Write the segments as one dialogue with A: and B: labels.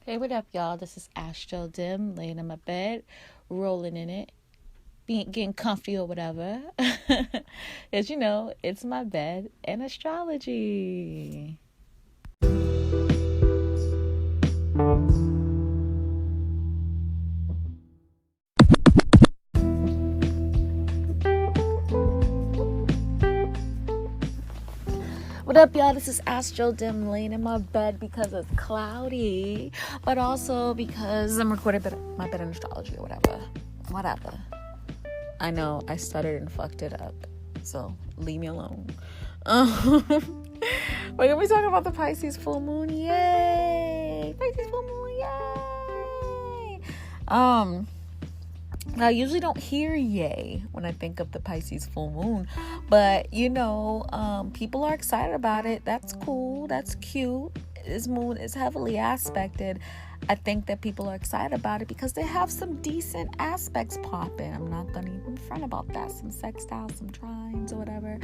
A: Hey, what up, y'all? This is ASTRODIM, laying in my bed, rolling in it, getting comfy or whatever. As you know, it's my bed and astrology. What up, y'all? This is ASTRODIM, laying in my bed because it's cloudy, but also because I'm recording my bed and astrology or whatever. I know I stuttered and fucked it up, so leave me alone. We're gonna be talking about the Pisces full moon. Yay! Pisces full moon. Yay! I usually don't hear yay when I think of the Pisces full moon, but people are excited about it. That's cool. That's cute. This moon is heavily aspected. I think that people are excited about it because they have some decent aspects popping. I'm not going to even front about that. Some sextiles, some trines or whatever.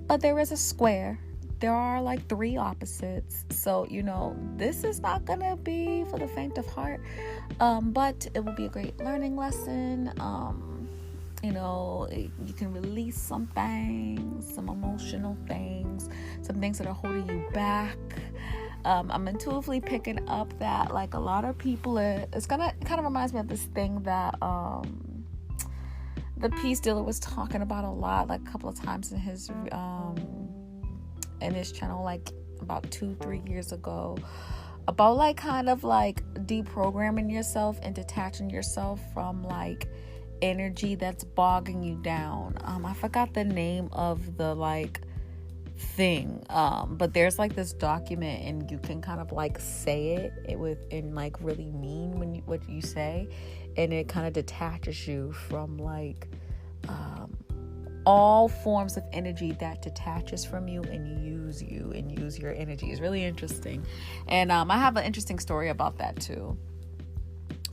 A: But there is a square. There are like 3 opposites. So, this is not going to be for the faint of heart. But it will be a great learning lesson. You can release some things, some emotional things, some things that are holding you back. I'm intuitively picking up that like a lot of people it kind of reminds me of this thing that the peace dealer was talking about a lot, like a couple of times in his channel, like about 2-3 years ago, about like kind of like deprogramming yourself and detaching yourself from like energy that's bogging you down. I forgot the name of the like thing, but there's like this document and you can kind of like say it and like really mean what you say, and it kind of detaches you from like all forms of energy that detaches from you and use your energy. Is really interesting, and I have an interesting story about that too.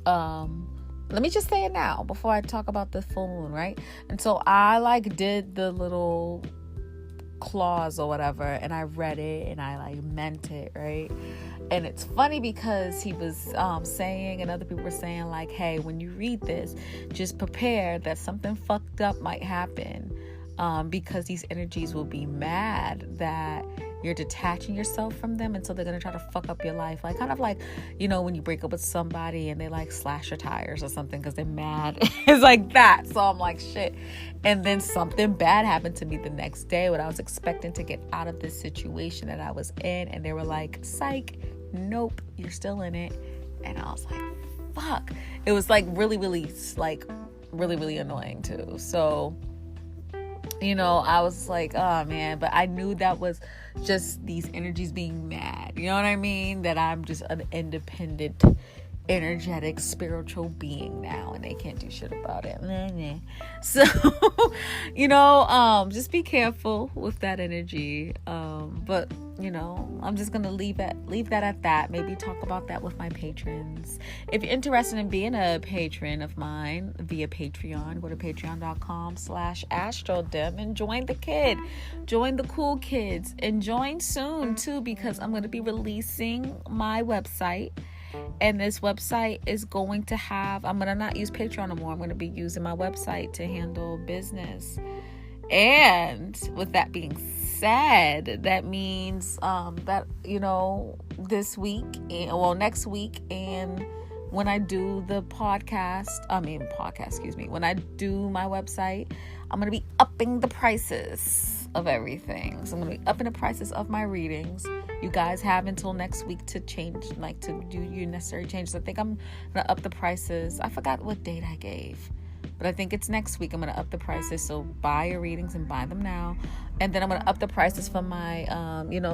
A: Let me just say it now before I talk about the full moon, right? And so I like did the little clause or whatever, and I read it and I like meant it, right? And it's funny because he was saying, and other people were saying like, hey, when you read this, just prepare that something fucked up might happen, because these energies will be mad that you're detaching yourself from them, and so they're gonna try to fuck up your life, like kind of like when you break up with somebody and they like slash your tires or something because they're mad. It's like that. So I'm like, shit. And then something bad happened to me the next day when I was expecting to get out of this situation that I was in, and they were like, psych, nope, you're still in it. And I was like, fuck. It was like really really annoying too. So I was like, oh man, but I knew that was just these energies being mad. You know what I mean? That I'm just an independent, energetic, spiritual being now, and they can't do shit about it. So, just be careful with that energy. But I'm just gonna leave that at that. Maybe talk about that with my patrons. If you're interested in being a patron of mine via Patreon, go to patreon.com/astrodim and join the cool kids, and join soon too, because I'm gonna be releasing my website. And this website is going to have, I'm going to not use Patreon anymore. I'm going to be using my website to handle business. And with that being said, that means that, next week, and when I do when I do my website, I'm going to be upping the prices of everything. So I'm going to be upping the prices of my readings. You guys have until next week to change, like to do your necessary changes. I think I'm going to up the prices. I forgot what date I gave, but I think it's next week. I'm going to up the prices. So buy your readings and buy them now. And then I'm going to up the prices for my,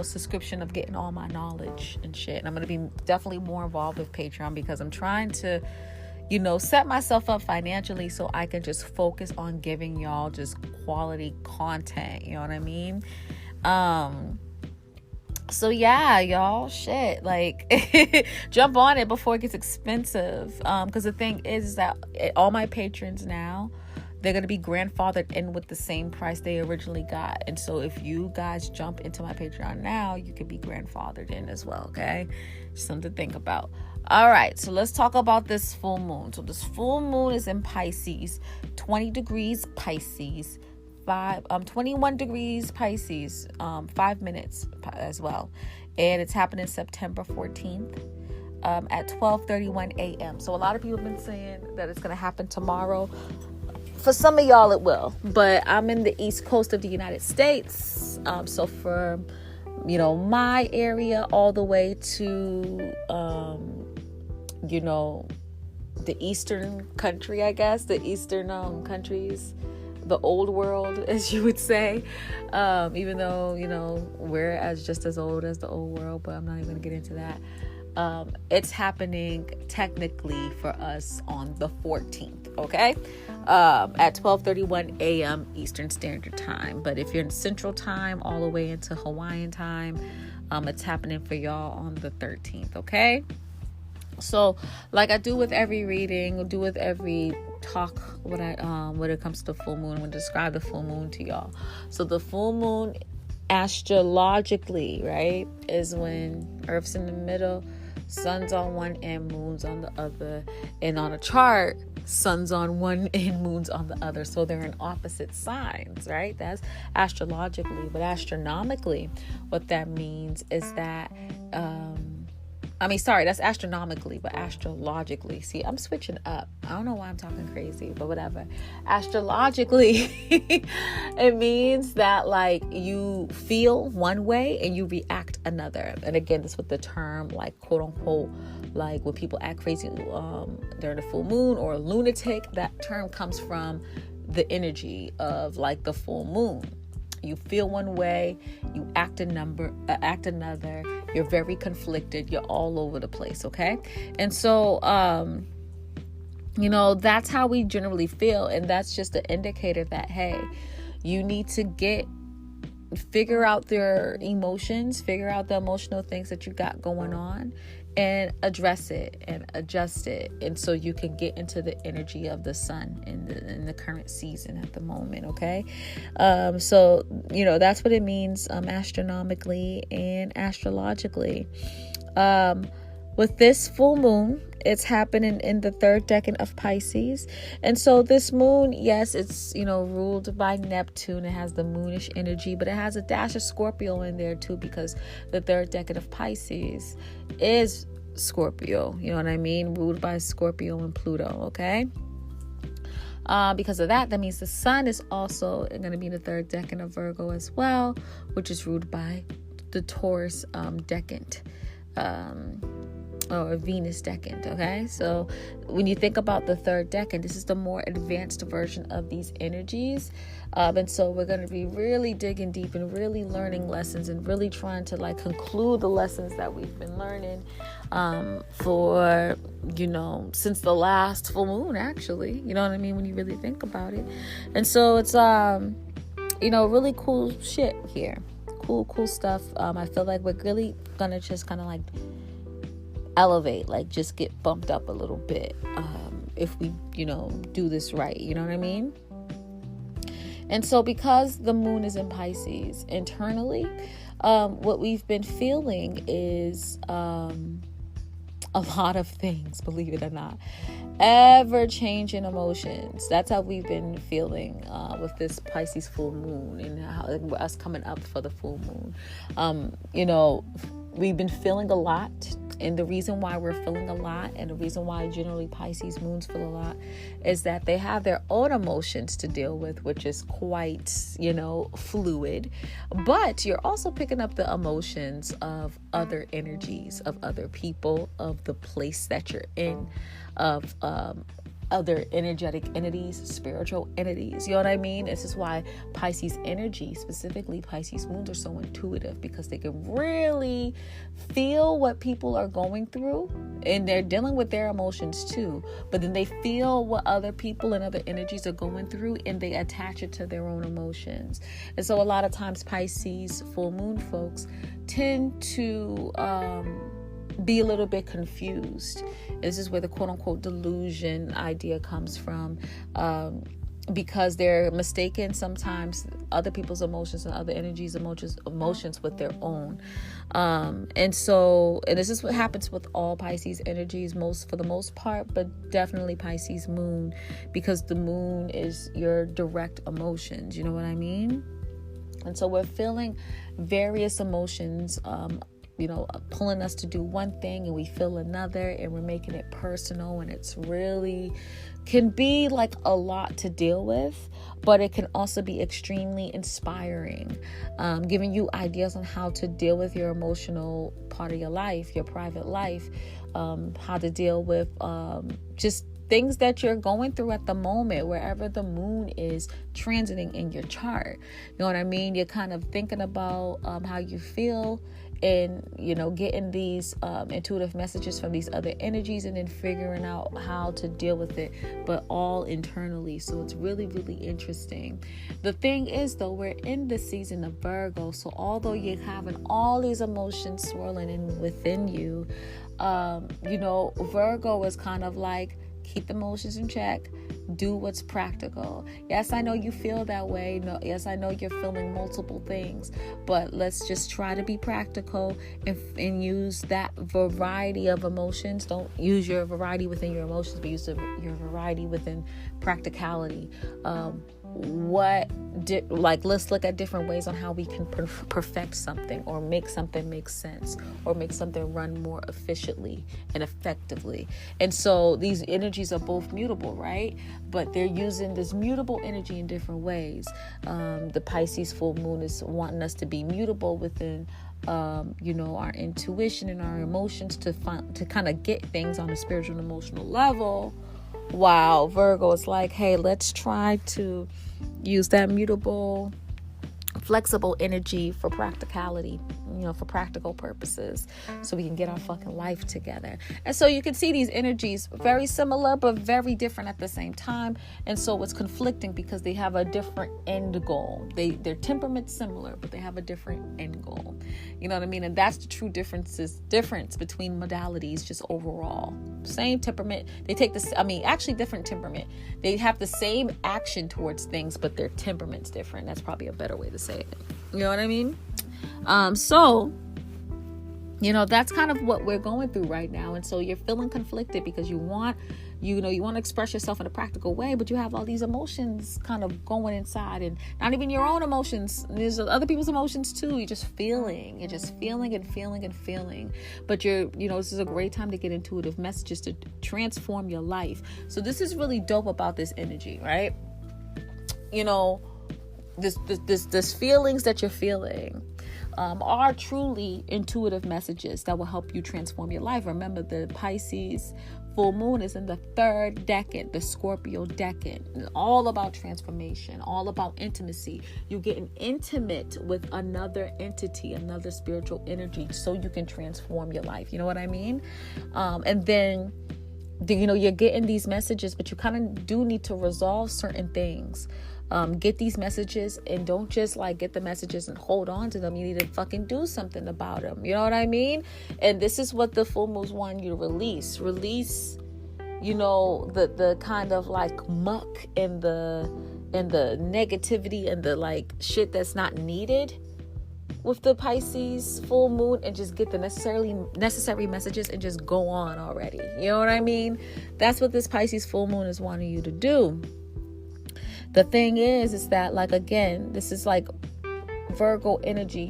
A: subscription of getting all my knowledge and shit. And I'm going to be definitely more involved with Patreon because I'm trying to, set myself up financially so I can just focus on giving y'all just quality content. You know what I mean? So yeah, y'all, shit, like jump on it before it gets expensive. Because the thing is that all my patrons now, they're going to be grandfathered in with the same price they originally got. And so if you guys jump into my Patreon now, you could be grandfathered in as well, okay? Just something to think about. All right, so let's talk about this full moon. So this full moon is in Pisces, 20 degrees Pisces, 21 degrees Pisces, 5 minutes as well. And it's happening September 14th at 12:31 a.m. So a lot of people have been saying that it's going to happen tomorrow. For some of y'all it will, but I'm in the East Coast of the United States. So for, my area all the way to, the Eastern country, I guess, the Eastern countries, the old world, as you would say, even though, we're just as old as the old world, but I'm not even going to get into that. It's happening technically for us on the 14th, okay? At 12:31 a.m. Eastern Standard Time. But if you're in Central Time all the way into Hawaiian time, it's happening for y'all on the 13th, okay? So, like I do with every reading, do with every talk when it comes to full moon, when I describe the full moon to y'all. So the full moon, astrologically, right, is when Earth's in the middle, sun's on one end, moon's on the other, and on a chart, sun's on one end, moon's on the other, so they're in opposite signs, right? That's astrologically. But astronomically, what that means is that that's astronomically, but astrologically. See, I'm switching up. I don't know why I'm talking crazy, but whatever. Astrologically, it means that like you feel one way and you react another. And again, that's what the term, like, quote unquote, like when people act crazy during the full moon or lunatic, that term comes from the energy of like the full moon. You feel one way, you act another, you're very conflicted, you're all over the place, okay? And so, that's how we generally feel. And that's just an indicator that, hey, you need to figure out their emotions, figure out the emotional things that you got going on, and address it and adjust it, and so you can get into the energy of the sun in the current season at the moment, okay? So that's what it means astronomically and astrologically. With this full moon, it's happening in the third decan of Pisces. And so this moon, yes, it's, ruled by Neptune. It has the moonish energy, but it has a dash of Scorpio in there too, because the third decan of Pisces is Scorpio. You know what I mean? Ruled by Scorpio and Pluto, okay? Because of that means the sun is also going to be in the third decan of Virgo as well, which is ruled by the Taurus decant. Or Venus decant, okay? So when you think about the third decan, this is the more advanced version of these energies. And so we're going to be really digging deep and really learning lessons and really trying to like conclude the lessons that we've been learning for, since the last full moon, actually. You know what I mean? When you really think about it. And so it's, really cool shit here. Cool stuff. I feel like we're really going to just kind of like elevate, like just get bumped up a little bit if we do this right, you know what I mean? And so because the moon is in Pisces, internally what we've been feeling is a lot of things, believe it or not, ever changing emotions. That's how we've been feeling with this Pisces full moon, and how us coming up for the full moon. We've been feeling a lot. And the reason why we're feeling a lot, and the reason why generally Pisces moons feel a lot, is that they have their own emotions to deal with, which is quite, fluid. But you're also picking up the emotions of other energies, of other people, of the place that you're in, of other energetic entities, spiritual entities. You know what I mean? This is why Pisces energy, specifically Pisces moons, are so intuitive, because they can really feel what people are going through, and they're dealing with their emotions too. But then they feel what other people and other energies are going through, and they attach it to their own emotions. And so a lot of times Pisces full moon folks tend to be a little bit confused. This is where the quote unquote delusion idea comes from. because they're mistaken sometimes other people's emotions and other emotions with their own. And this is what happens with all Pisces energies, for the most part, but definitely Pisces moon, because the moon is your direct emotions. You know what I mean? And so we're feeling various emotions, pulling us to do one thing and we feel another, and we're making it personal, and it's really can be like a lot to deal with, but it can also be extremely inspiring, giving you ideas on how to deal with your emotional part of your life, your private life, how to deal with just things that you're going through at the moment, wherever the moon is transiting in your chart. You know what I mean? You're kind of thinking about how you feel, and getting these intuitive messages from these other energies, and then figuring out how to deal with it, but all internally. So it's really, really interesting. The thing is, though, we're in the season of Virgo, so although you're having all these emotions swirling in within you, Virgo is kind of like, keep the emotions in check, do what's practical. Yes, I know you feel that way. No, yes, I know you're feeling multiple things, but let's just try to be practical and use that variety of emotions. Don't use your variety within your emotions, but use your variety within practicality. Let's look at different ways on how we can perfect something, or make something make sense, or make something run more efficiently and effectively. And so these energies are both mutable, right? But they're using this mutable energy in different ways. The Pisces full moon is wanting us to be mutable within our intuition and our emotions to kind of get things on a spiritual and emotional level. Wow, Virgo is like, hey, let's try to use that mutable, flexible energy for practicality, for practical purposes, so we can get our fucking life together. And so you can see these energies very similar but very different at the same time. And so it's conflicting because they have a different end goal. Their temperament's similar, but they have a different end goal. You know what I mean? And that's the true difference between modalities, just overall. Same temperament. They take different temperament. They have the same action towards things, but their temperament's different. That's probably a better way to say it. You know what I mean? That's kind of what we're going through right now. And so you're feeling conflicted because you want to express yourself in a practical way, but you have all these emotions kind of going inside, and not even your own emotions. There's other people's emotions too. You're just feeling and feeling. But this is a great time to get intuitive messages to transform your life. So this is really dope about this energy, right? This feelings that you're feeling are truly intuitive messages that will help you transform your life. Remember, the Pisces full moon is in the third decan, the Scorpio decan. It's all about transformation, all about intimacy. You're getting intimate with another entity, another spiritual energy, so you can transform your life. You know what I mean? And then you're getting these messages, but you kind of do need to resolve certain things. Get these messages, and don't just get the messages and hold on to them. You need to fucking do something about them. You know what I mean? And this is what the full moons want you to release, the kind of muck and the negativity and the shit that's not needed with the Pisces full moon, and just get the necessary messages and just go on already. You know what I mean? That's what this Pisces full moon is wanting you to do. The thing is that, again, this is Virgo energy.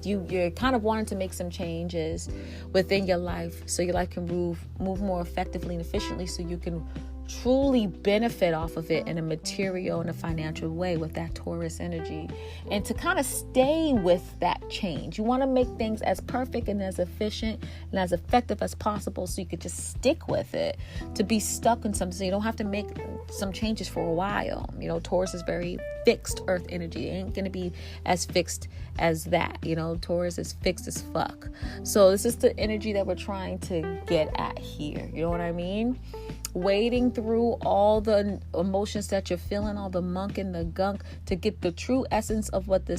A: You're kind of wanting to make some changes within your life, so your life can move more effectively and efficiently, so you can truly benefit off of it in a material and a financial way with that Taurus energy, and to kind of stay with that change. You want to make things as perfect and as efficient and as effective as possible, so you could just stick with it, to be stuck in something, so you don't have to make some changes for a while. Taurus is very fixed earth energy. It ain't going to be as fixed as that. Taurus is fixed as fuck. So this is the energy that we're trying to get at here. You know what I mean? Wading through all the emotions that you're feeling, all the muck and the gunk, to get the true essence of what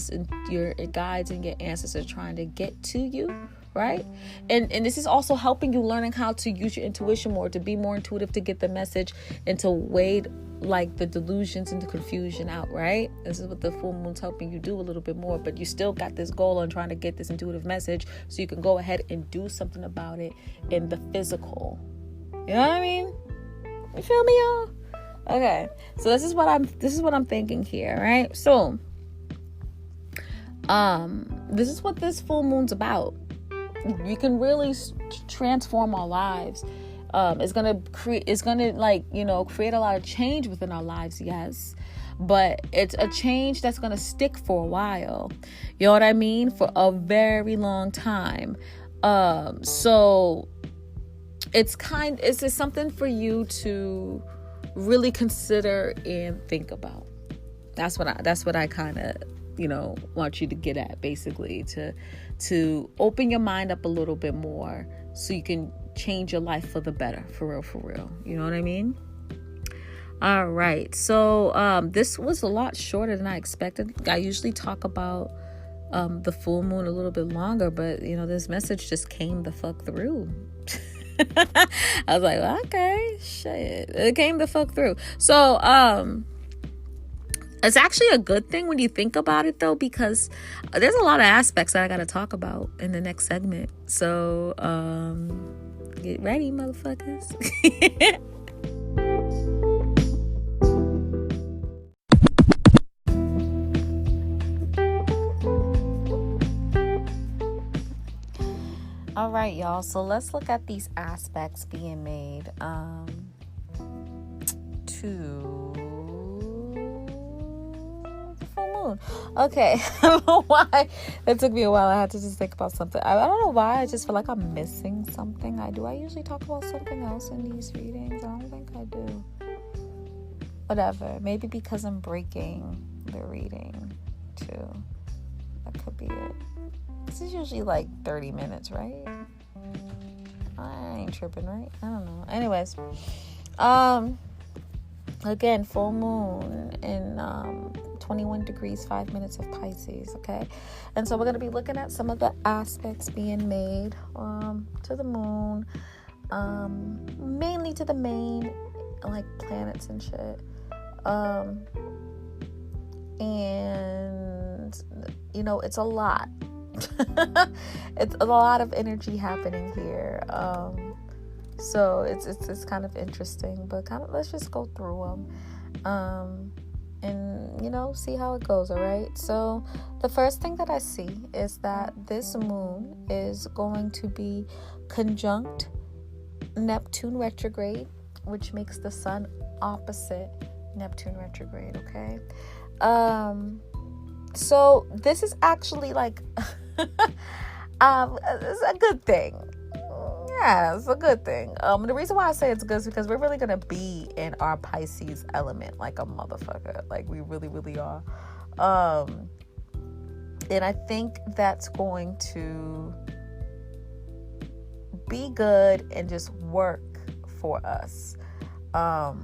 A: your guides and your ancestors are trying to get to you, right? And this is also helping you learning how to use your intuition more, to be more intuitive, to get the message and to wade like the delusions and the confusion out, right? This is what the full moon's helping you do a little bit more, but you still got this goal on trying to get this intuitive message so you can go ahead and do something about it in the physical. You know what I mean? You feel me, y'all? Okay, so this is what I'm thinking here, right? So this is what this full moon's about. You can really transform our lives. It's gonna create a lot of change within our lives, yes, but it's a change that's gonna stick for a while. You know what I mean? For a very long time. So it's just something for you to really consider and think about. That's what I kind of want you to get at, basically, to open your mind up a little bit more so you can change your life for the better, for real. You know what I mean? All right. So this was a lot shorter than I expected. I usually talk about the full moon a little bit longer, but this message just came the fuck through. I was like, well, okay, shit, it came the fuck through. So it's actually a good thing when you think about it, though, because there's a lot of aspects that I got to talk about in the next segment. So get ready, motherfuckers. All right, y'all. So let's look at these aspects being made to the full moon. Okay, I don't know why. It took me a while. I had to just think about something. I don't know why. I just feel like I'm missing something. I usually talk about something else in these readings. I don't think I do. Whatever. Maybe because I'm breaking the reading too. That could be it. This is usually like 30 minutes, right? I ain't tripping, right? I don't know. Anyways, again, full moon in 21 degrees, 5 minutes of Pisces, okay? And so we're going to be looking at some of the aspects being made to the moon, mainly to the main, like, planets and shit. And, it's a lot. It's a lot of energy happening here, so it's kind of interesting, but let's just go through them and see how it goes. All right, so the first thing that I see is that this moon is going to be conjunct Neptune retrograde, which makes the sun opposite Neptune retrograde. Okay, so this is actually like it's a good thing. Yeah, it's a good thing. The reason why I say it's good is because we're really gonna be in our Pisces element like a motherfucker. Like, we really, really are. And I think that's going to be good and just work for us. Now,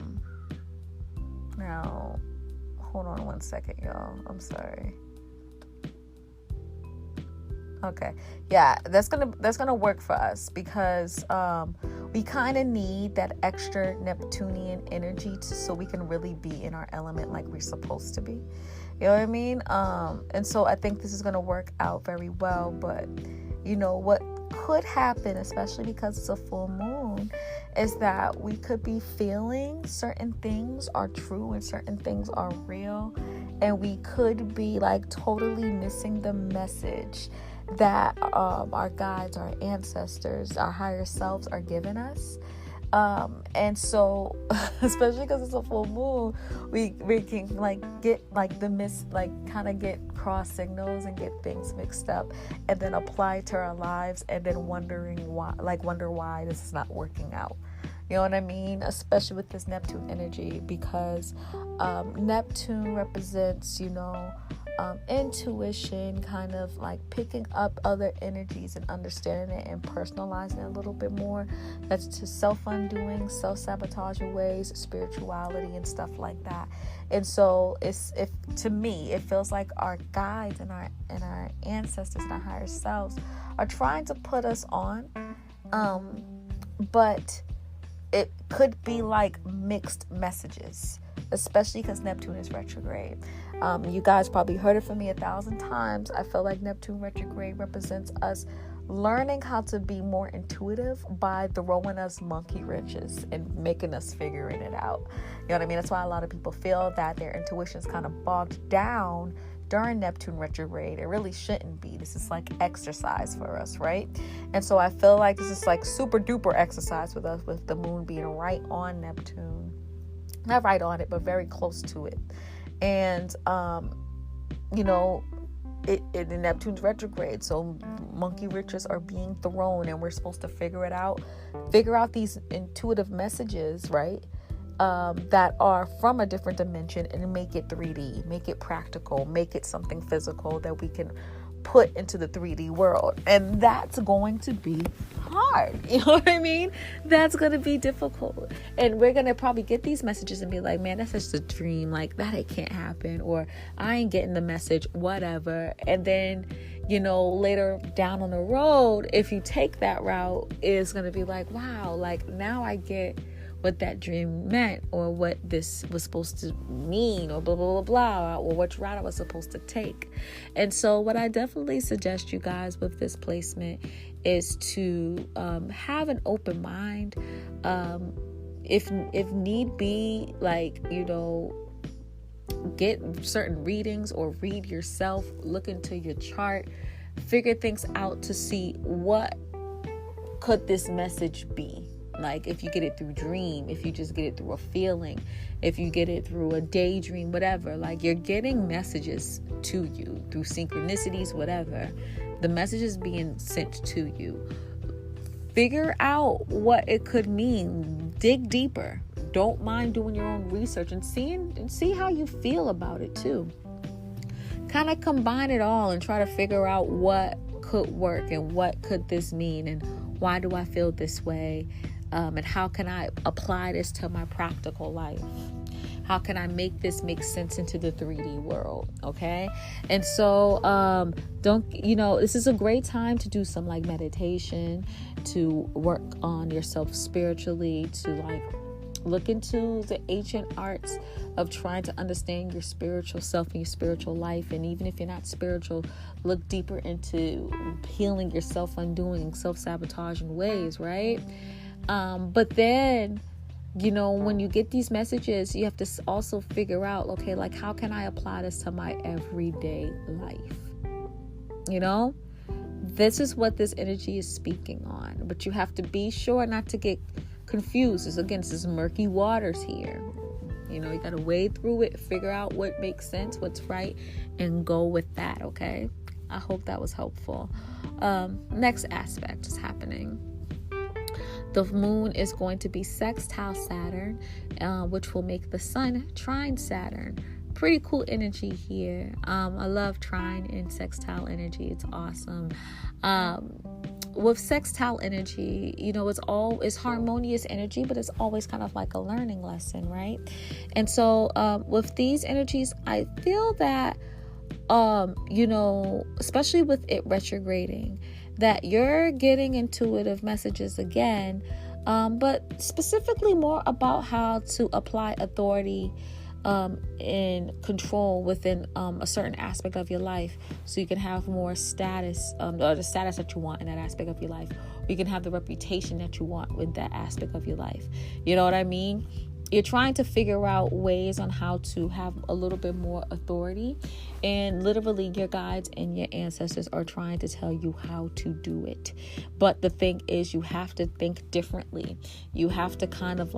A: hold on one second, y'all. I'm sorry. Okay, yeah, that's gonna work for us because we kind of need that extra Neptunian energy so we can really be in our element like we're supposed to be. You know what I mean? And so I think this is gonna work out very well. But what could happen, especially because it's a full moon, is that we could be feeling certain things are true and certain things are real, and we could be like totally missing the message that our guides, our ancestors, our higher selves are giving us. And so especially because it's a full moon, we can get get cross signals and get things mixed up and then apply to our lives and then wonder why this is not working out. You know what I mean? Especially with this Neptune energy, because Neptune represents intuition, kind of like picking up other energies and understanding it and personalizing it a little bit more. That's to self-undoing, self-sabotaging ways, spirituality and stuff like that. And so to me, it feels like our guides and our ancestors and our higher selves are trying to put us on, but it could be like mixed messages, especially because Neptune is retrograde. You guys probably heard it from me 1,000 times. I feel like Neptune retrograde represents us learning how to be more intuitive by throwing us monkey wrenches and making us figuring it out. You know what I mean? That's why a lot of people feel that their intuition is kind of bogged down during Neptune retrograde. It really shouldn't be. This is like exercise for us, right? And so I feel like this is like super duper exercise with us, with the moon being right on Neptune. Not right on it, but very close to it. And, Neptune's retrograde. So monkey wrenches are being thrown and we're supposed to figure out these intuitive messages, right? That are from a different dimension and make it 3D, make it practical, make it something physical that we can put into the 3D world. And that's going to be hard. You know what I mean? That's going to be difficult. And we're going to probably get these messages and be like, man, that's just a dream. Like that, it can't happen. Or I ain't getting the message, whatever. And then, later down on the road, if you take that route, it's going to be like, wow, like now I get what that dream meant, or what this was supposed to mean, or blah, blah, blah, blah, or which route I was supposed to take. And so what I definitely suggest you guys with this placement is to have an open mind. If need be, get certain readings or read yourself, look into your chart, figure things out to see what could this message be. Like if you get it through dream, if you just get it through a feeling, if you get it through a daydream, whatever, like you're getting messages to you through synchronicities, whatever. The message is being sent to you. Figure out what it could mean. Dig deeper. Don't mind doing your own research and see how you feel about it too. Kind of combine it all and try to figure out what could work and what could this mean and why do I feel this way. And how can I apply this to my practical life? How can I make this make sense into the 3D world? Okay. And so, this is a great time to do some like meditation, to work on yourself spiritually, to look into the ancient arts of trying to understand your spiritual self and your spiritual life. And even if you're not spiritual, look deeper into healing yourself, undoing self-sabotaging ways, right? But then, when you get these messages, you have to also figure out, okay, like how can I apply this to my everyday life? This is what this energy is speaking on, but you have to be sure not to get confused. This is murky waters here. You got to wade through it, figure out what makes sense, what's right, and go with that. Okay. I hope that was helpful. Next aspect is happening. The moon is going to be sextile Saturn, which will make the sun trine Saturn. Pretty cool energy here. I love trine and sextile energy. It's awesome. With sextile energy, it's harmonious energy, but it's always kind of like a learning lesson, right? And so with these energies, I feel that, especially with it retrograding, that you're getting intuitive messages again, but specifically more about how to apply authority and control within a certain aspect of your life, so you can have more status, or the status that you want in that aspect of your life. You can have the reputation that you want with that aspect of your life. You know what I mean? You're trying to figure out ways on how to have a little bit more authority, and literally your guides and your ancestors are trying to tell you how to do it. But the thing is, you have to think differently. You have to kind of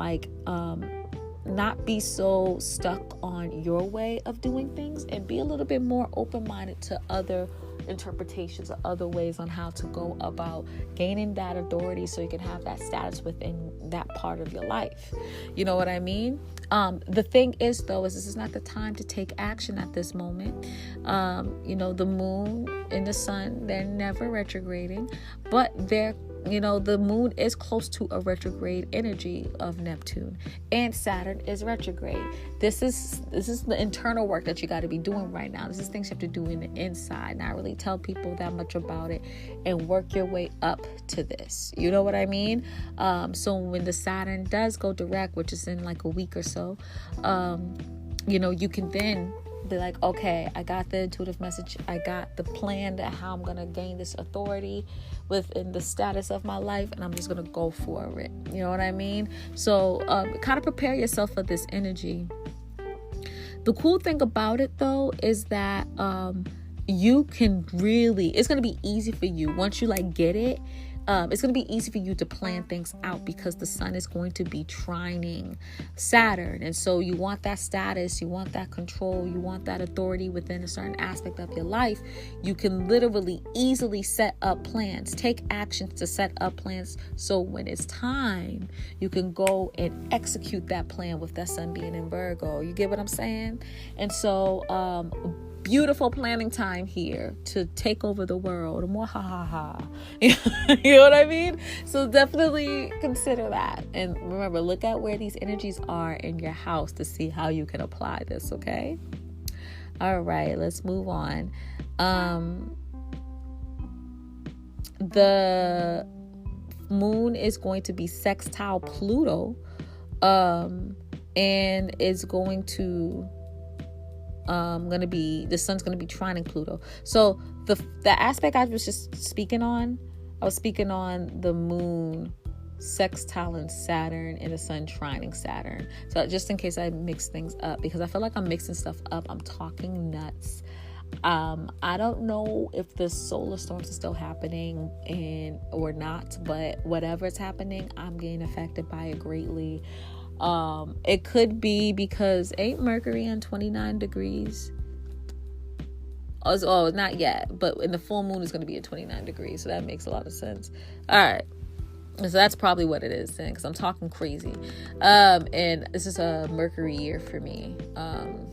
A: not be so stuck on your way of doing things, and be a little bit more open-minded to other interpretations or other ways on how to go about gaining that authority so you can have that status within that part of your life. You know what I mean? The thing is, though, is this is not the time to take action at this moment. The moon and the sun, they're never retrograding, but the moon is close to a retrograde energy of Neptune, and Saturn is retrograde. This is the internal work that you got to be doing right now. This is things you have to do in the inside, not really tell people that much about it, and work your way up to this. You know what I mean? So when the Saturn does go direct, which is in like a week or so, you can then be like, okay, I got the intuitive message, I got the plan that how I'm gonna gain this authority within the status of my life, and I'm just gonna go for it. You know what I mean? So kind of prepare yourself for this energy. The cool thing about it, though, is that you can really, it's gonna be easy for you once you like get it. It's going to be easy for you to plan things out because the sun is going to be trining Saturn. And so you want that status, you want that control, you want that authority within a certain aspect of your life. You can literally easily set up plans, take actions to set up plans. So when it's time, you can go and execute that plan with that sun being in Virgo. You get what I'm saying? And so, beautiful planning time here to take over the world. You know what I mean? So definitely consider that. And remember, look at where these energies are in your house to see how you can apply this, okay? All right, let's move on. The moon is going to be sextile Pluto, and it's going to the sun's going to be trining Pluto. So the aspect I was just speaking on, I was speaking on the moon sextiling Saturn and the sun trining Saturn. So just in case I mix things up, because I feel like I'm mixing stuff up, I'm talking nuts. I don't know if the solar storms are still happening or not, but whatever's happening, I'm getting affected by it greatly. It could be because ain't Mercury on 29 degrees? Oh, not yet, but in the full moon is going to be at 29 degrees. So that makes a lot of sense. All right. So that's probably what it is then, because I'm talking crazy. And this is a Mercury year for me.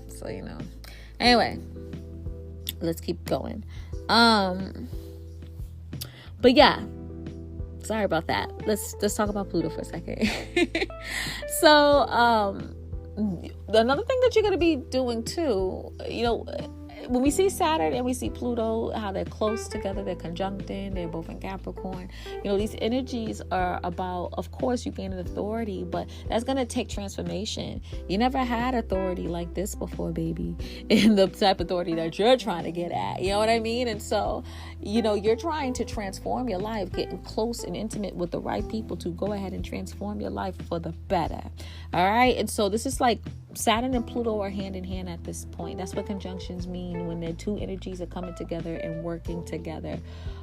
A: So, anyway, let's keep going. But yeah. Sorry about that. Let's talk about Pluto for a second. So, another thing that you're going to be doing too, when we see Saturn and we see Pluto, how they're close together, they're conjuncting, they're both in Capricorn. These energies are about, of course, you gain an authority, but that's going to take transformation. You never had authority like this before, baby, in the type of authority that you're trying to get at. You know what I mean? And so, you're trying to transform your life, getting close and intimate with the right people to go ahead and transform your life for the better. All right. And so this is like Saturn and Pluto are hand in hand at this point. That's what conjunctions mean, when the two energies are coming together and working together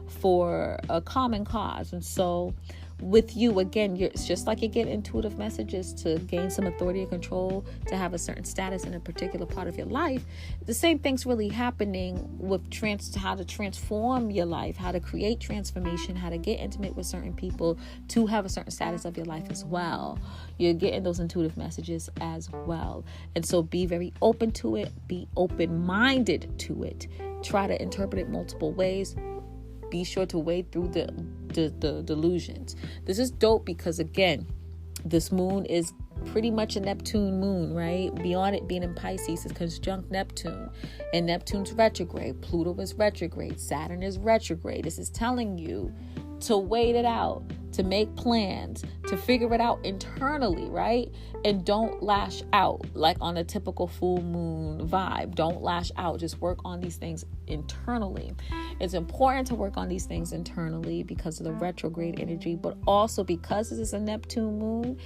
A: for a common cause. And so with you, again, it's just like you get intuitive messages to gain some authority and control, to have a certain status in a particular part of your life. The same thing's really happening with how to transform your life, how to create transformation, how to get intimate with certain people to have a certain status of your life as well. You're getting those intuitive messages as well. And so be very open to it. Be open-minded to it. Try to interpret it multiple ways. Be sure to wade through the delusions. This is dope because, again, this moon is pretty much a Neptune moon, right? Beyond it being in Pisces, it's conjunct Neptune. And Neptune's retrograde. Pluto is retrograde. Saturn is retrograde. This is telling you to wait it out, to make plans, to figure it out internally, right? And don't lash out like on a typical full moon vibe. Don't lash out. Just work on these things internally. It's important to work on these things internally because of the retrograde energy, but also because this is a Neptune moon.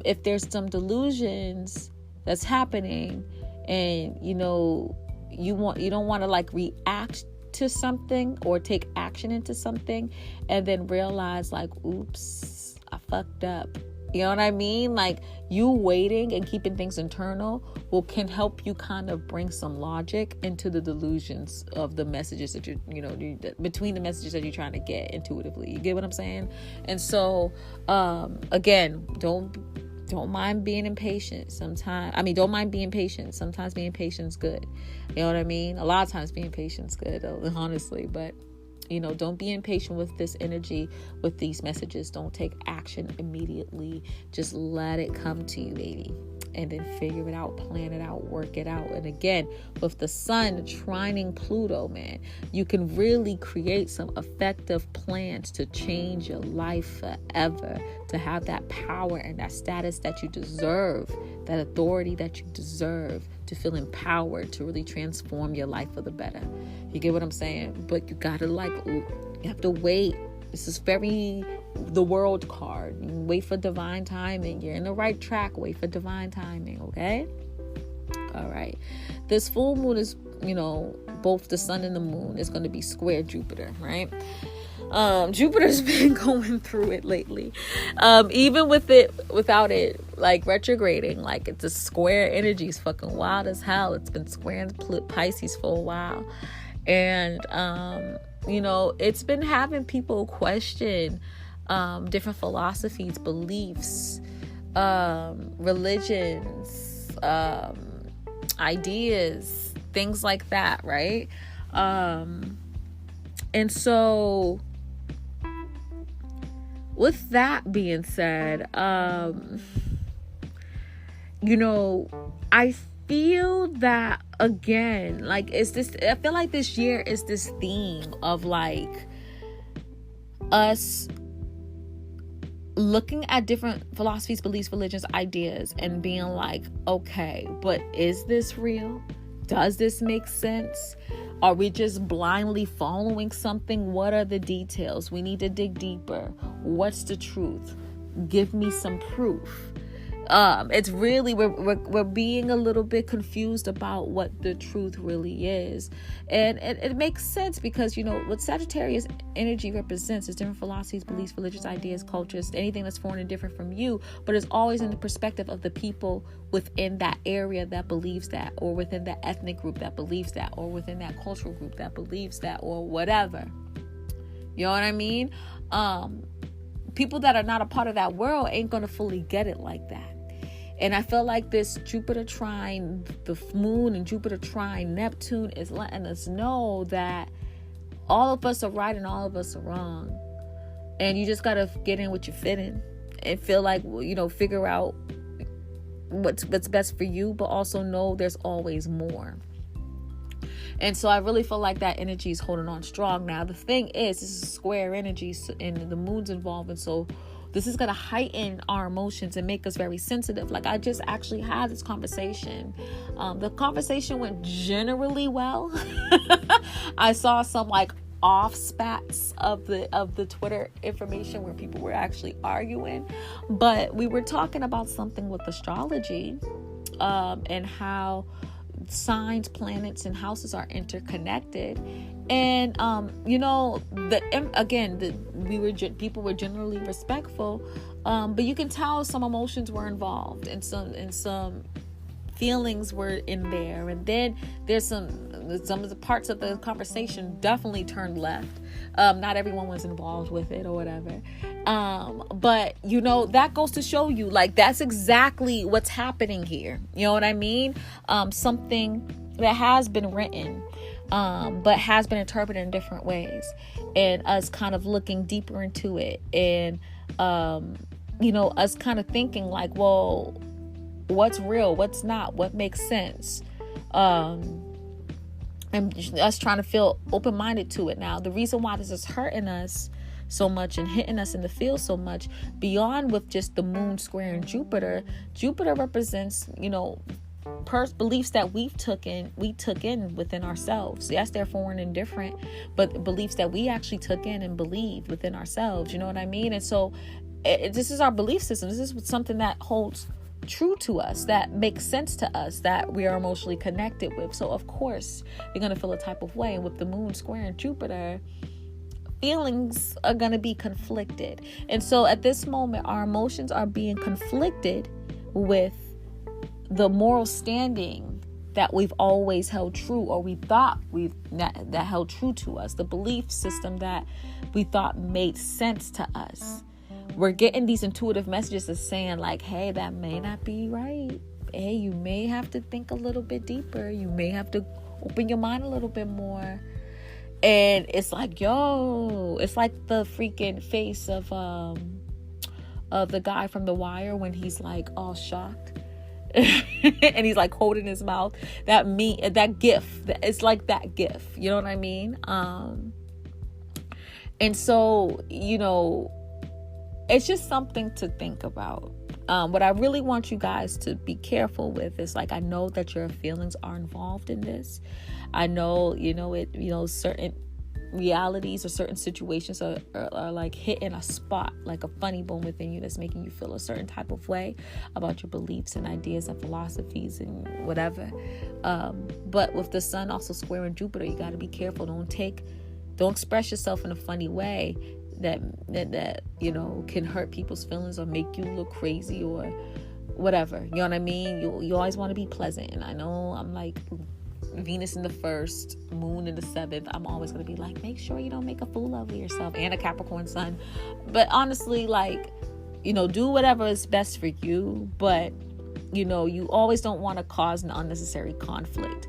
A: If there's some delusions that's happening and you don't want to like react to something or take action into something and then realize like, oops, I fucked up. You know what I mean? Like, you waiting and keeping things internal can help you kind of bring some logic into the delusions of the messages that between the messages that you're trying to get intuitively. You get what I'm saying? And so, again, don't mind being impatient sometimes. I mean, don't mind being patient. Sometimes being patient is good. You know what I mean? A lot of times being patient is good, honestly, but don't be impatient with this energy, with these messages. Don't take action immediately. Just let it come to you, baby. And then figure it out, plan it out, work it out. And again, with the sun trining Pluto, man, you can really create some effective plans to change your life forever, to have that power and that status that you deserve, that authority that you deserve, to feel empowered to really transform your life for the better. You get what I'm saying? But you gotta you have to wait. This is the world card. You wait for divine timing. You're in the right track. Wait for divine timing, okay? All right. This full moon is, both the sun and the moon is going to be square Jupiter, right? Jupiter's been going through it lately. Even without it, like, retrograding, like, it's a square energy. It's fucking wild as hell. It's been squaring Pisces for a while. And, it's been having people question different philosophies, beliefs, religions, ideas, things like that, right? And so, with that being said, I feel that, again, like, I feel like this year is this theme of, like, us looking at different philosophies, beliefs, religions, ideas, and being like, okay, but is this real? Does this make sense? Are we just blindly following something? What are the details? We need to dig deeper. What's the truth? Give me some proof. It's really, we're being a little bit confused about what the truth really is. And it makes sense because, what Sagittarius energy represents is different philosophies, beliefs, religious ideas, cultures, anything that's foreign and different from you, but it's always in the perspective of the people within that area that believes that, or within that ethnic group that believes that, or within that cultural group that believes that, or whatever. You know what I mean? People that are not a part of that world ain't going to fully get it like that. And I feel like this Jupiter trine, the moon and Jupiter trine Neptune, is letting us know that all of us are right and all of us are wrong. And you just got to get in what you fit in and feel like, figure out what's best for you, but also know there's always more. And so I really feel like that energy is holding on strong. Now, the thing is, this is square energy and the moon's involved. And so this is going to heighten our emotions and make us very sensitive. Like, I just actually had this conversation. The conversation went generally well. I saw some off spats of the Twitter information where people were actually arguing, but we were talking about something with astrology, and how signs, planets, and houses are interconnected. And people were generally respectful, but you can tell some emotions were involved, and some feelings were in there. And then there's some of the parts of the conversation definitely turned left. Not everyone was involved with it or whatever. But that goes to show you, that's exactly what's happening here. You know what I mean? Something that has been written, but has been interpreted in different ways, and us kind of looking deeper into it, and us kind of thinking well, what's real, what's not, what makes sense, and us trying to feel open-minded to it. Now, the reason why this is hurting us so much and hitting us in the field so much, beyond with just the moon square and Jupiter represents, beliefs that we took in within ourselves. Yes, they're foreign and different, but beliefs that we actually took in and believe within ourselves. You know what I mean? And so this is our belief system. This is something that holds true to us, that makes sense to us, that we are emotionally connected with. So of course you're going to feel a type of way. And with the moon square and Jupiter, feelings are going to be conflicted. And so at this moment, our emotions are being conflicted with the moral standing that we've always held true, or we thought that held true to us, the belief system that we thought made sense to us. We're getting these intuitive messages that's saying like, hey, that may not be right. Hey, you may have to think a little bit deeper. You may have to open your mind a little bit more. And it's like, yo, it's like the freaking face of the guy from The Wire when he's like all shocked and he's like holding his mouth. That gif, it's like that gif. You know what I mean? And so, it's just something to think about. What I really want you guys to be careful with is like, I know that your feelings are involved in this. I know, certain realities or certain situations are like hitting a spot, like a funny bone within you that's making you feel a certain type of way about your beliefs and ideas and philosophies and whatever. But with the sun also squaring Jupiter, you got to be careful. Don't express yourself in a funny way that can hurt people's feelings or make you look crazy or whatever. You know what I mean? You always want to be pleasant. And I know I'm like Venus in the 1st, Moon in the 7th. I'm always going to be like, make sure you don't make a fool of yourself, and a Capricorn sun. But honestly, like, do whatever is best for you. But, you always don't want to cause an unnecessary conflict.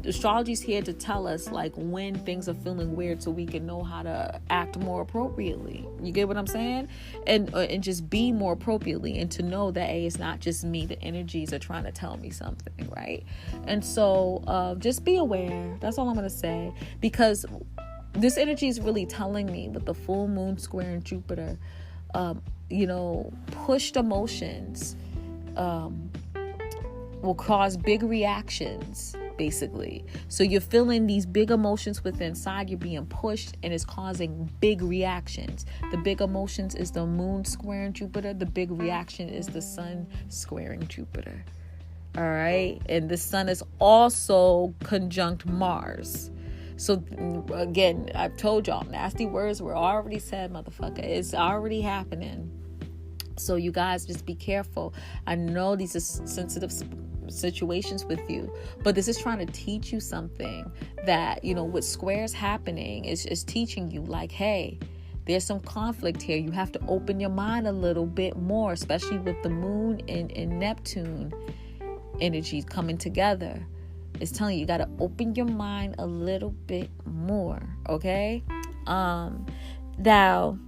A: Astrology is here to tell us like when things are feeling weird so we can know how to act more appropriately. You get what I'm saying? And just be more appropriately, and to know that it's not just me, the energies are trying to tell me something, right? And so just be aware. That's all I'm going to say, because this energy is really telling me with the full moon square in Jupiter, pushed emotions will cause big reactions, basically. So you're feeling these big emotions within inside, you're being pushed, and it's causing big reactions. The big emotions is the moon squaring Jupiter. The big reaction is the sun squaring Jupiter. All right. And the sun is also conjunct Mars. So again, I've told y'all, nasty words were already said, motherfucker. It's already happening. So you guys just be careful. I know these are sensitive situations with you, but this is trying to teach you something that, with squares happening is teaching you like, hey, there's some conflict here. You have to open your mind a little bit more, especially with the moon and Neptune energies coming together. It's telling you got to open your mind a little bit more. Okay. Now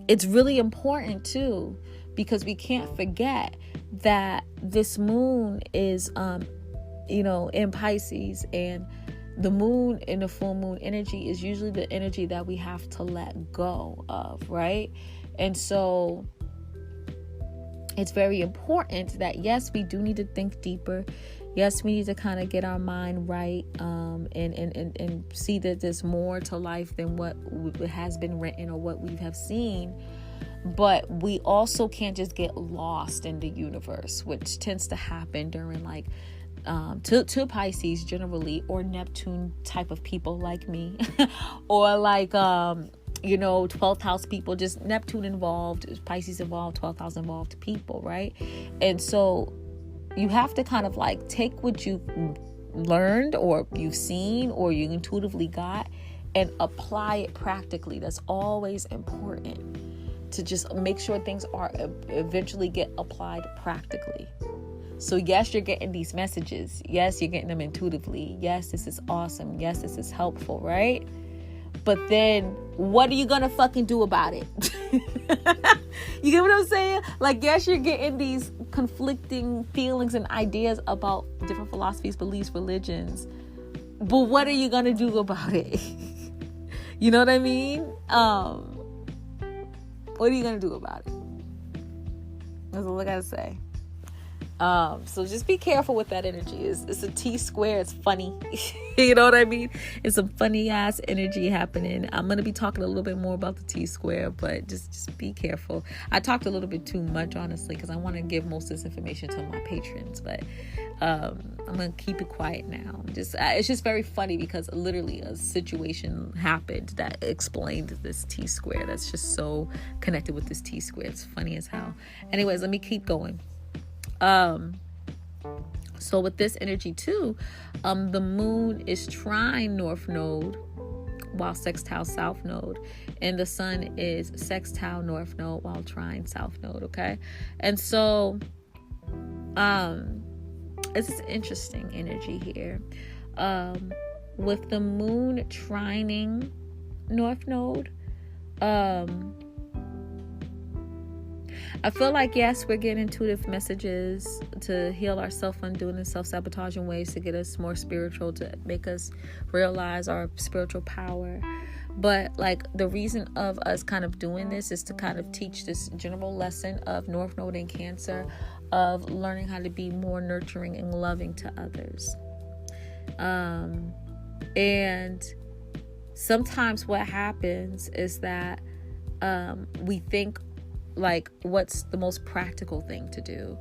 A: it's really important too, because we can't forget that this moon is, in Pisces, and the moon in the full moon energy is usually the energy that we have to let go of, right? And so it's very important that, yes, we do need to think deeper. Yes, we need to kind of get our mind right, and see that there's more to life than what has been written or what we have seen. But we also can't just get lost in the universe, which tends to happen during like to Pisces generally, or Neptune type of people like me, or like 12th house people, just Neptune involved, Pisces involved, 12th house involved people, right? And so you have to kind of like take what you've learned or you've seen or you intuitively got and apply it practically. That's always important, to just make sure things are eventually get applied practically. So yes, you're getting these messages. Yes, you're getting them intuitively. Yes, this is awesome. Yes, this is helpful, right? But then what are you going to fucking do about it? You get what I'm saying? Like, yes, you're getting these conflicting feelings and ideas about different philosophies, beliefs, religions. But what are you going to do about it? You know what I mean? What are you going to do about it? That's all I got to say. So just be careful with that energy. It's a T square. It's funny. You know what I mean? It's some funny ass energy happening. I'm going to be talking a little bit more about the T square, but just be careful. I talked a little bit too much, honestly, because I want to give most of this information to my patrons, but I'm going to keep it quiet now. It's just very funny because literally a situation happened that explained this T square. That's just so connected with this T square. It's funny as hell. Anyways, let me keep going. So with this energy too, the moon is trine North Node while sextile South Node, and the sun is sextile North Node while trine South Node. Okay. And so, it's an interesting energy here. With the moon trining North Node, I feel like, yes, we're getting intuitive messages to heal ourselves, undoing and self-sabotaging ways to get us more spiritual, to make us realize our spiritual power. But like the reason of us kind of doing this is to kind of teach this general lesson of North Node in Cancer, of learning how to be more nurturing and loving to others. And sometimes what happens is that we think like what's the most practical thing to do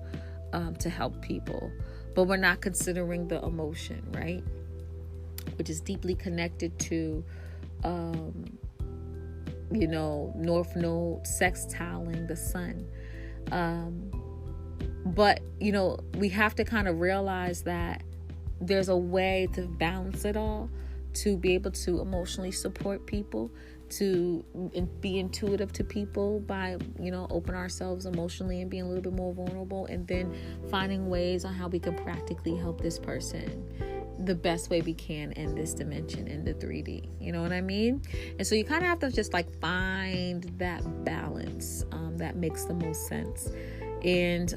A: to help people, but we're not considering the emotion, right? Which is deeply connected to North Node sextiling the sun. But we have to kind of realize that there's a way to balance it all, to be able to emotionally support people, to be intuitive to people by, open ourselves emotionally and being a little bit more vulnerable, and then finding ways on how we can practically help this person the best way we can in this dimension, in the 3D. You know what I mean? And so you kind of have to just like find that balance that makes the most sense. And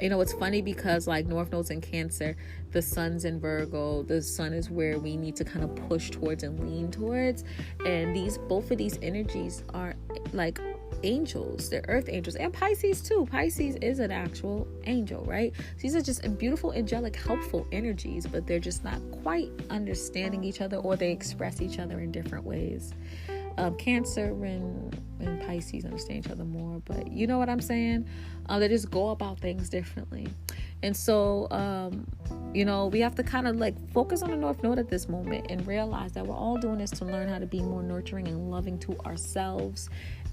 A: it's funny because like North Node's in Cancer, the sun's in Virgo. The sun is where we need to kind of push towards and lean towards. And both of these energies are like angels. They're earth angels, and Pisces too. Pisces is an actual angel, right? These are just beautiful, angelic, helpful energies, but they're just not quite understanding each other, or they express each other in different ways. Cancer and Pisces understand each other more, but you know what I'm saying? They just go about things differently. And so, we have to kind of like focus on the North Node at this moment and realize that we're all doing this to learn how to be more nurturing and loving to ourselves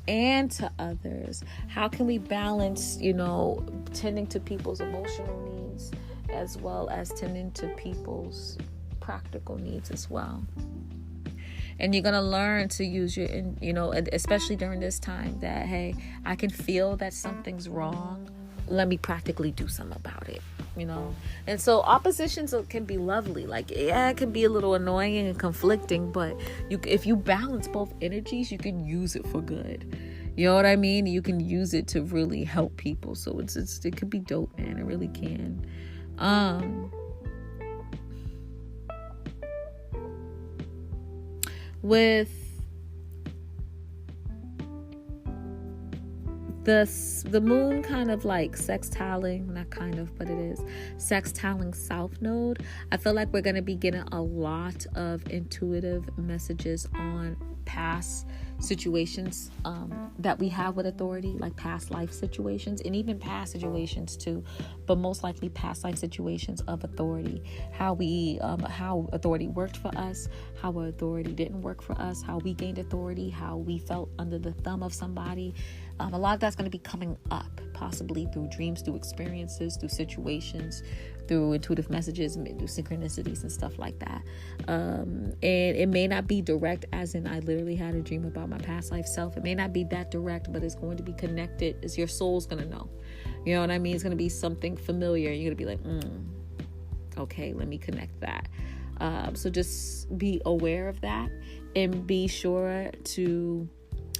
A: and to others. How can we balance, tending to people's emotional needs as well as tending to people's practical needs as well? And you're going to learn to use your, especially during this time, that, hey, I can feel that something's wrong. Let me practically do something about it, And so oppositions can be lovely. Like, yeah, it can be a little annoying and conflicting, but if you balance both energies, you can use it for good. You know what I mean? You can use it to really help people. So it could be dope, man. It really can. With the moon kind of like sextiling, not kind of, but it is sextiling South Node, I feel like we're going to be getting a lot of intuitive messages on past situations that we have with authority, like past life situations, and even past situations too, but most likely past life situations of authority, how authority worked for us, how authority didn't work for us, how we gained authority, how we felt under the thumb of somebody. A lot of that's going to be coming up, possibly through dreams, through experiences, through situations, through intuitive messages, through synchronicities and stuff like that. And it may not be direct, as in I literally had a dream about my past life self. It may not be that direct, but it's going to be connected. As your soul's going to know. You know what I mean? It's going to be something familiar. You're going to be like, okay, let me connect that. So just be aware of that, and be sure to,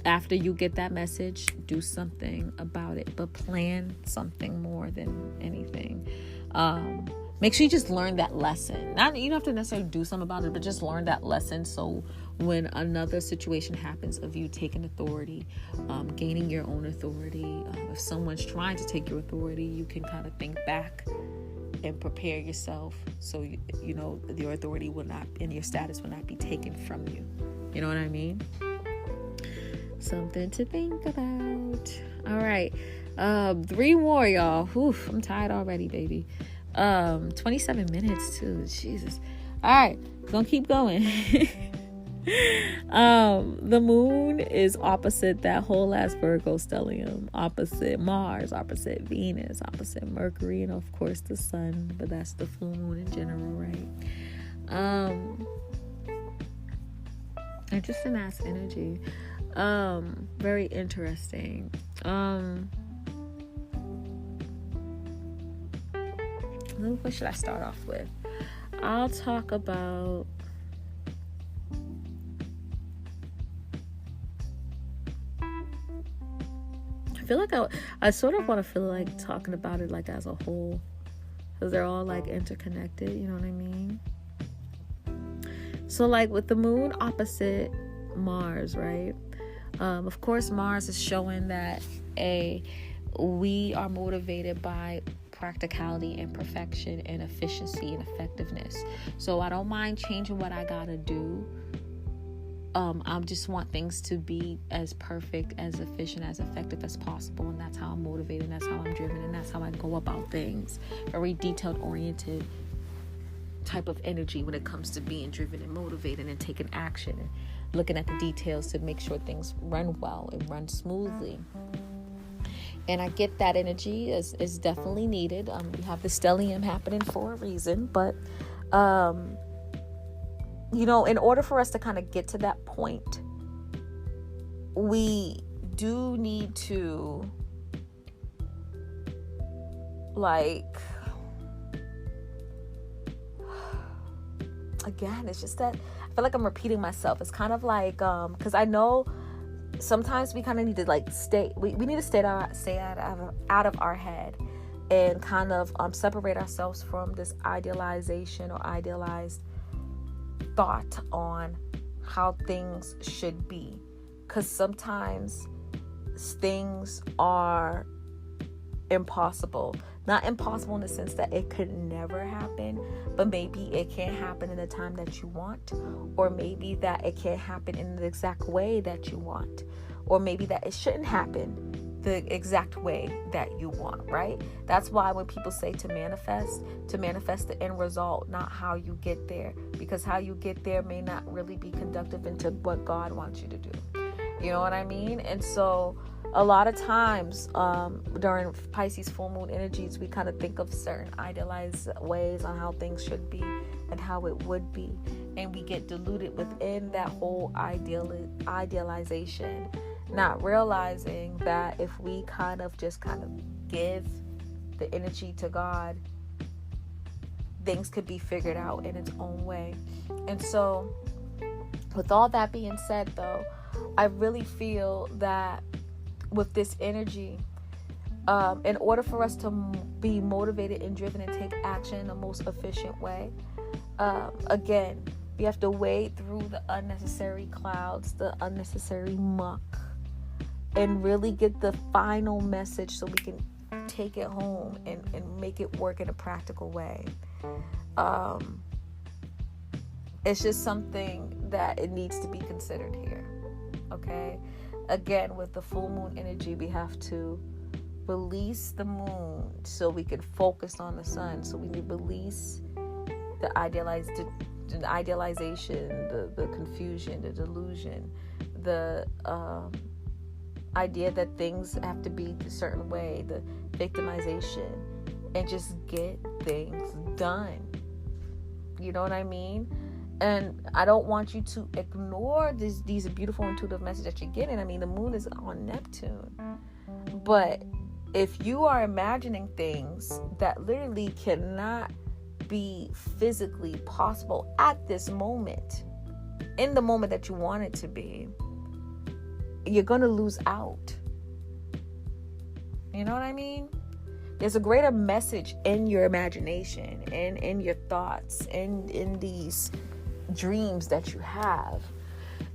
A: after you get that message, do something about it, but plan something more than anything. Make sure you just learn that lesson. You don't have to necessarily do something about it, but just learn that lesson. So when another situation happens of you taking authority, gaining your own authority. If someone's trying to take your authority, you can kind of think back and prepare yourself so you know your authority will not, and your status will not be taken from you. You know what I mean? Something to think about. All right, 3 more, y'all. Oof, I'm tired already, baby. 27 minutes too. Jesus. All right, gonna keep going. The moon is opposite that whole ass Virgo stellium, opposite Mars, opposite Venus, opposite Mercury, and of course the sun, but that's the full moon in general, right? Interesting ass energy. Very interesting. What should I start off with? I'll talk about I feel like I sort of want to feel like talking about it like as a whole, because they're all like interconnected, you know what I mean? So like with the moon opposite Mars, right? Of course Mars is showing that we are motivated by practicality and perfection and efficiency and effectiveness. So I don't mind changing what I gotta do. I just want things to be as perfect, as efficient, as effective as possible, and that's how I'm motivated, and that's how I'm driven, and that's how I go about things. Very detailed oriented type of energy when it comes to being driven and motivated and taking action and looking at the details to make sure things run well and run smoothly. And I get that energy is definitely needed. We have the stellium happening for a reason, but you know, in order for us to kind of get to that point, we do need to, like, again, it's just that I feel like I'm repeating myself. It's kind of like, because I know sometimes we kind of need to like we need to stay out of our head and kind of separate ourselves from this idealization or idealized thought on how things should be, because sometimes things are impossible. Not impossible in the sense that it could never happen, but maybe it can't happen in the time that you want, or maybe that it can't happen in the exact way that you want, or maybe that it shouldn't happen the exact way that you want, right? That's why when people say to manifest the end result, not how you get there, because how you get there may not really be conducive into what God wants you to do. You know what I mean? And so a lot of times during Pisces full moon energies, we kind of think of certain idealized ways on how things should be and how it would be, and we get diluted within that whole idealization, not realizing that if we kind of give the energy to God, things could be figured out in its own way. And so with all that being said, though, I really feel that with this energy, in order for us to be motivated and driven and take action in the most efficient way, again, we have to wade through the unnecessary clouds, the unnecessary muck, and really get the final message so we can take it home and make it work in a practical way. It's just something that it needs to be considered here. Okay? Again, with the full moon energy, we have to release the moon so we can focus on the sun. So we need to release the idealization, the confusion, the delusion, the idea that things have to be a certain way, the victimization, and just get things done. You know what I mean? And I don't want you to ignore these beautiful intuitive messages that you're getting. I mean, the moon is on Neptune. But if you are imagining things that literally cannot be physically possible at this moment, in the moment that you want it to be, you're going to lose out. You know what I mean? There's a greater message in your imagination and in your thoughts and in these dreams that you have.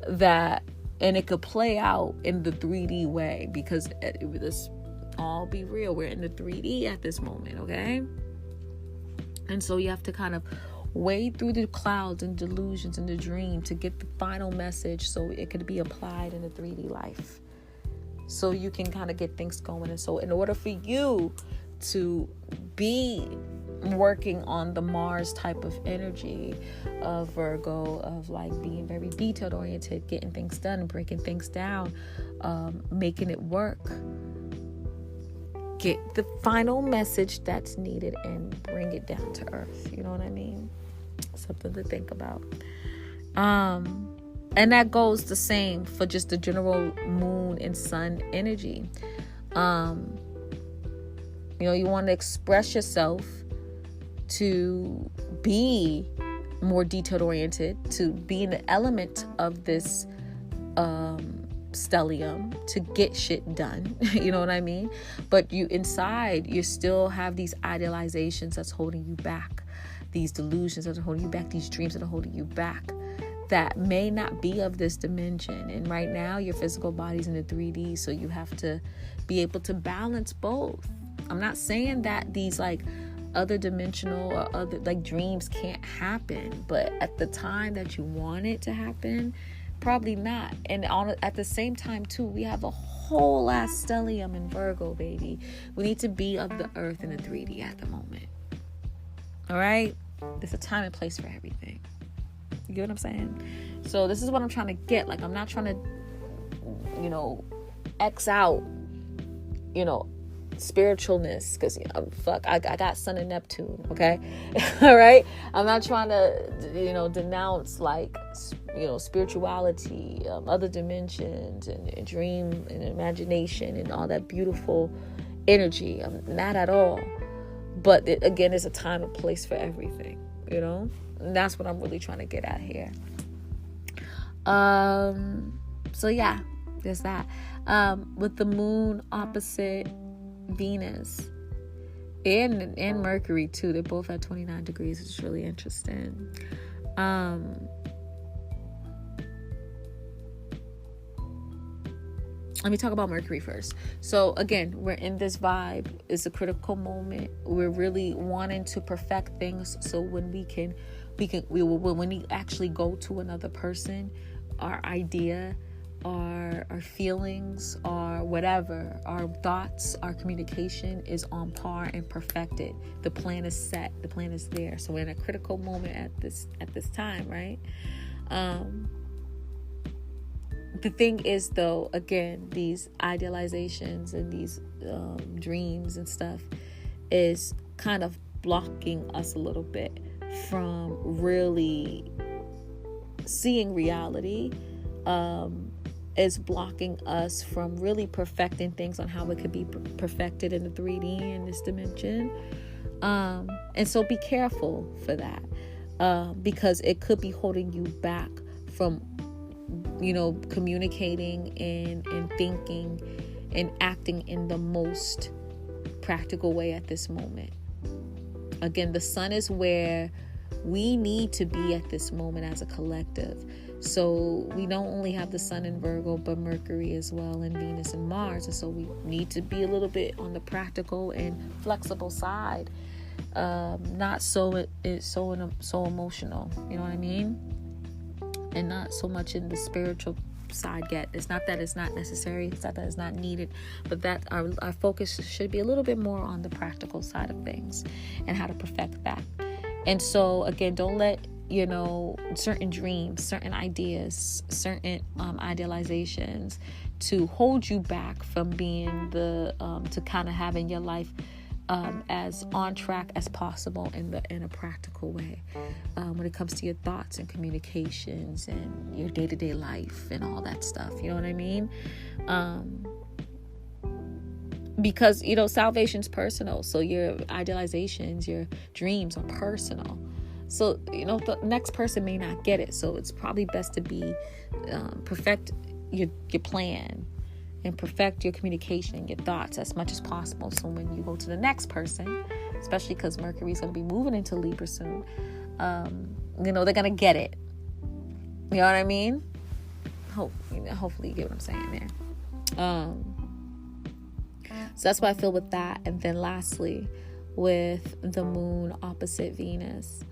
A: and it could play out in the 3D way, because let's all be real, we're in the 3D at this moment, okay? And so you have to kind of wade through the clouds and delusions and the dream to get the final message, so it could be applied in the 3D life, so you can kind of get things going. And so in order for you to be working on the Mars type of energy of Virgo, of like being very detailed oriented, getting things done, breaking things down, making it work, get the final message that's needed and bring it down to earth. You know what I mean? Something to think about. And that goes the same for just the general moon and sun energy. You want to express yourself, to be more detailed oriented, to be in the element of this stellium, to get shit done. You know what I mean? But you inside, you still have these idealizations that's holding you back, these delusions that are holding you back, these dreams that are holding you back, that may not be of this dimension. And right now your physical body's in the 3D, so you have to be able to balance both. I'm not saying that these like other dimensional or other like dreams can't happen, but at the time that you want it to happen, probably not. And at the same time too, we have a whole ass stellium in Virgo, baby. We need to be of the earth in the 3D at the moment. All right, there's a time and place for everything. You get what I'm saying? So this is what I'm trying to get. Like, I'm not trying to X out spiritualness, because I got Sun and Neptune, okay? All right, I'm not trying to denounce like spirituality, other dimensions, and dream and imagination and all that beautiful energy. I'm not at all. But again, there's a time and place for everything, and that's what I'm really trying to get at here. So yeah, there's that. With the moon opposite Venus and Mercury too, they're both at 29 degrees. It's really interesting. Let me talk about Mercury first. So again, we're in this vibe. It's a critical moment. We're really wanting to perfect things, so when when we actually go to another person, our idea, our feelings, our whatever, our thoughts, our communication is on par and perfected. The plan is set. The plan is there. So we're in a critical moment at this time, right? The thing is, though, again, these idealizations and these dreams and stuff is kind of blocking us a little bit from really seeing reality. Is blocking us from really perfecting things on how it could be perfected in the 3D in this dimension. And so be careful for that, because it could be holding you back from communicating and thinking and acting in the most practical way at this moment. Again, the sun is where we need to be at this moment as a collective. So we don't only have the sun in Virgo, but Mercury as well, and Venus and Mars. And so we need to be a little bit on the practical and flexible side, not so emotional. You know what I mean? And not so much in the spiritual side yet. It's not that it's not necessary. It's not that it's not needed, but that our focus should be a little bit more on the practical side of things and how to perfect that. And so again, don't let certain dreams, certain ideas, certain idealizations to hold you back from being to kind of having your life as on track as possible in a practical way, when it comes to your thoughts and communications and your day-to-day life and all that stuff. You know what I mean? Because salvation's personal, so your idealizations, your dreams are personal. So the next person may not get it, so it's probably best to be perfect your plan and perfect your communication, your thoughts as much as possible. So when you go to the next person, especially because Mercury's going to be moving into Libra soon, they're going to get it. You know what I mean? Hopefully you get what I'm saying there. So that's what I feel with that. And then lastly, with the moon opposite Venus,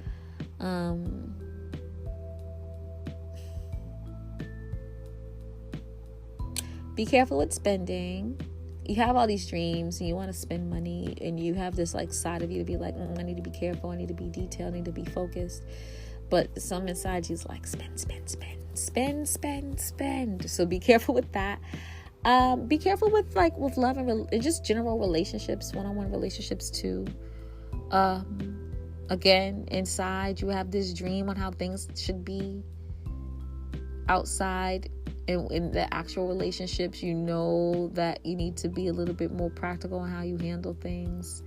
A: be careful with spending. You have all these dreams and you want to spend money, and you have this like side of you to be like, I need to be careful, I need to be detailed, I need to be focused. But some inside you's like, spend. So be careful with that. Be careful with love and just general relationships, one-on-one relationships too. Again, inside you have this dream on how things should be. Outside, in the actual relationships, you know that you need to be a little bit more practical on how you handle things.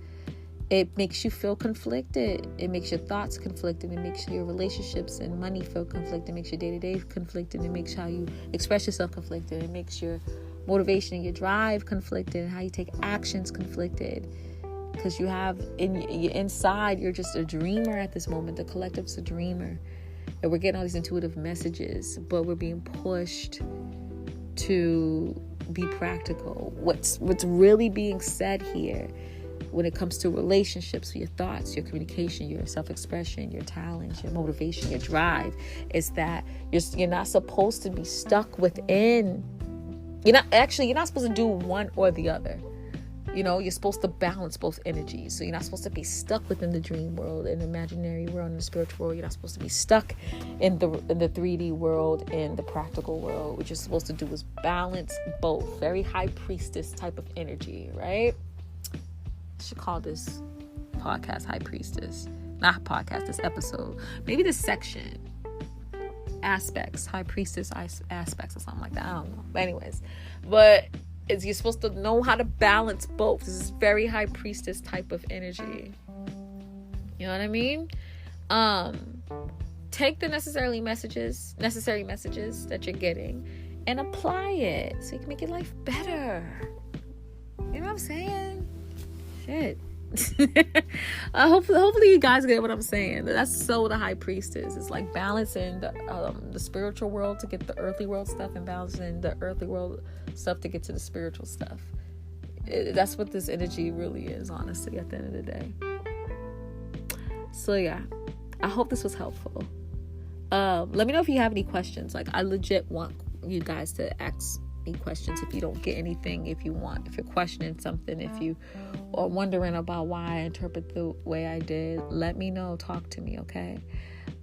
A: It makes you feel conflicted. It makes your thoughts conflicted. It makes your relationships and money feel conflicted. It makes your day-to-day conflicted. It makes how you express yourself conflicted. It makes your motivation and your drive conflicted, and how you take actions conflicted. Because you have inside, you're just a dreamer at this moment. The collective's a dreamer. And we're getting all these intuitive messages, but we're being pushed to be practical. What's really being said here when it comes to relationships, your thoughts, your communication, your self-expression, your talents, your motivation, your drive, is that you're not supposed to be stuck within. You're not supposed to do one or the other. You're supposed to balance both energies. So you're not supposed to be stuck within the dream world, in the imaginary world, in the spiritual world. You're not supposed to be stuck in the 3D world and the practical world. What you're supposed to do is balance both. Very high priestess type of energy, right? I should call this podcast High Priestess. Not podcast, this episode. Maybe this section. Aspects. High Priestess aspects or something like that. I don't know. But anyways. You're supposed to know how to balance both. This is very high priestess type of energy. You know what I mean? Take the necessary messages that you're getting and apply it so you can make your life better. You know what I'm saying? Shit. Hopefully you guys get what I'm saying. That's so the high priestess. It's like balancing the spiritual world to get the earthly world stuff, and balancing the earthly world stuff to get to the spiritual stuff. That's what this energy really is, honestly, at the end of the day. So yeah, I hope this was helpful. Let me know if you have any questions. Like, I legit want you guys to ask me questions if you don't get anything, if you're questioning something, if you are wondering about why I interpret the way I did. Let me know. Talk to me, okay?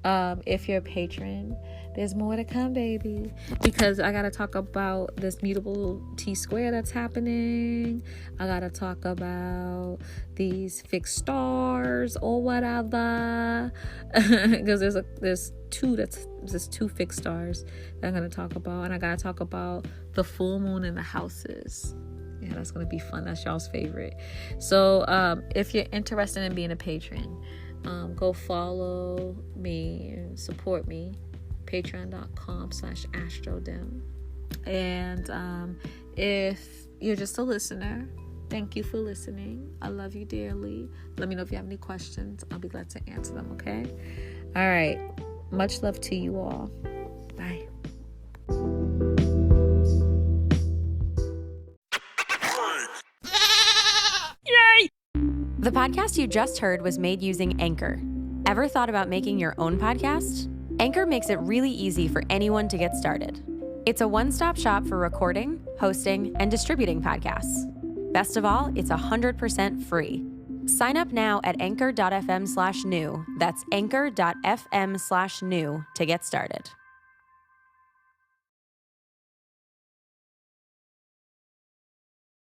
A: If you're a patron, there's more to come, baby, because I gotta talk about this mutable T-square that's happening. I gotta talk about these fixed stars or whatever, because there's two fixed stars that I'm gonna talk about, and I gotta talk about the full moon in the houses. Yeah, that's gonna be fun. That's y'all's favorite. So if you're interested in being a patron, go follow me and support me. Patreon.com/ASTRODIM. And if you're just a listener, thank you for listening. I love you dearly. Let me know if you have any questions. I'll be glad to answer them, okay? All right. Much love to you all. Bye.
B: Yay! The podcast you just heard was made using Anchor. Ever thought about making your own podcast? Anchor makes it really easy for anyone to get started. It's a one-stop shop for recording, hosting, and distributing podcasts. Best of all, it's 100% free. Sign up now at anchor.fm/new. That's anchor.fm/new to get started.